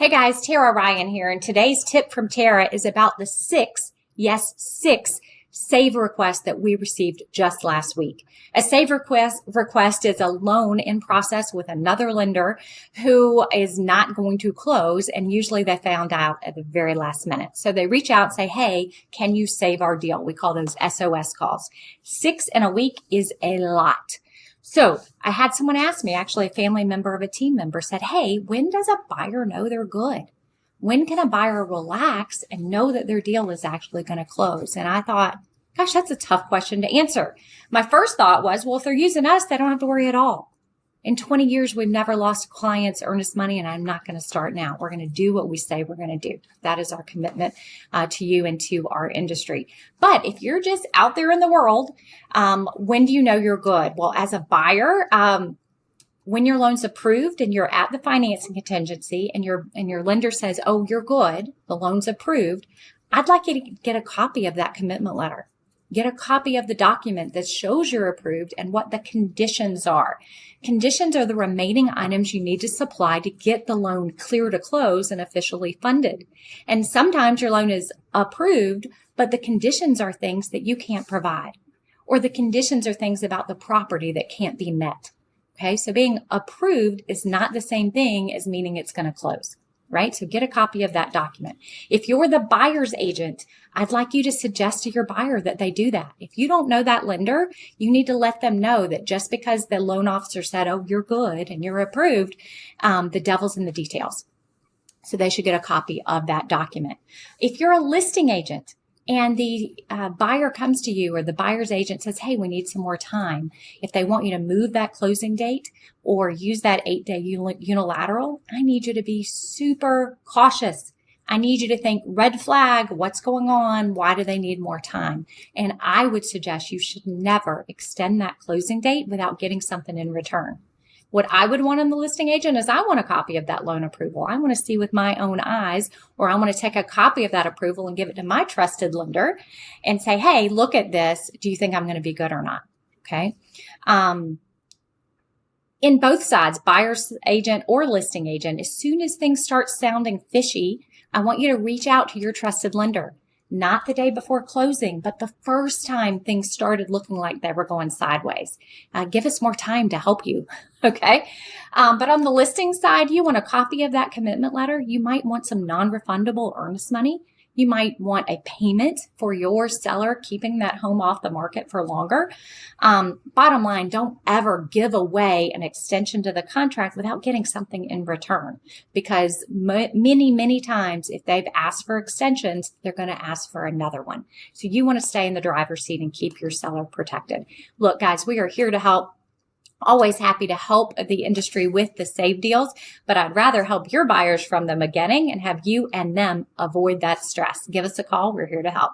Hey guys, Tara Ryan here, and today's tip from Tara is about the six save requests that we received just last week. A save request is a loan in process with another lender who is not going to close, and usually they found out at the very last minute. So they reach out and say, hey, can you save our deal? We call those SOS calls. 6 in a week is a lot. So I had someone ask me, actually a family member of a team member said, hey, when does a buyer know they're good? When can a buyer relax and know that their deal is actually going to close? And I thought, gosh, that's a tough question to answer. My first thought was, well, if they're using us, they don't have to worry at all. In 20 years, we've never lost clients' earnest money, and I'm not going to start now. We're going to do what we say we're going to do. That is our commitment to you and to our industry. But if you're just out there in the world, when do you know you're good? Well, as a buyer, when your loan's approved and you're at the financing contingency and your lender says, oh, you're good, the loan's approved, I'd like you to get a copy of that commitment letter. Get a copy of the document that shows you're approved and what the conditions are. Conditions are the remaining items you need to supply to get the loan clear to close and officially funded. And sometimes your loan is approved, but the conditions are things that you can't provide, or the conditions are things about the property that can't be met. Okay, so being approved is not the same thing as meaning it's going to close. Right? So get a copy of that document. If you're the buyer's agent, I'd like you to suggest to your buyer that they do that. If you don't know that lender, you need to let them know that just because the loan officer said, oh, you're good and you're approved, the devil's in the details. So they should get a copy of that document. If you're a listing agent, and the buyer comes to you, or the buyer's agent says, hey, we need some more time. If they want you to move that closing date or use that 8-day unilateral, I need you to be super cautious. I need you to think red flag, what's going on? Why do they need more time? And I would suggest you should never extend that closing date without getting something in return. What I would want in the listing agent is I want a copy of that loan approval. I want to see with my own eyes, or I want to take a copy of that approval and give it to my trusted lender and say, hey, look at this. Do you think I'm going to be good or not? Okay. In both sides, buyer's agent or listing agent, as soon as things start sounding fishy, I want you to reach out to your trusted lender. Not the day before closing, but the first time things started looking like they were going sideways. Give us more time to help you, okay? But on the listing side, you want a copy of that commitment letter. You might want some non-refundable earnest money. You might want a payment for your seller keeping that home off the market for longer. Bottom line, don't ever give away an extension to the contract without getting something in return, because many times if they've asked for extensions, they're going to ask for another one. So you want to stay in the driver's seat and keep your seller protected. Look, guys, we are here to help. Always happy to help the industry with the save deals, but I'd rather help your buyers from the beginning and have you and them avoid that stress. Give us a call. We're here to help.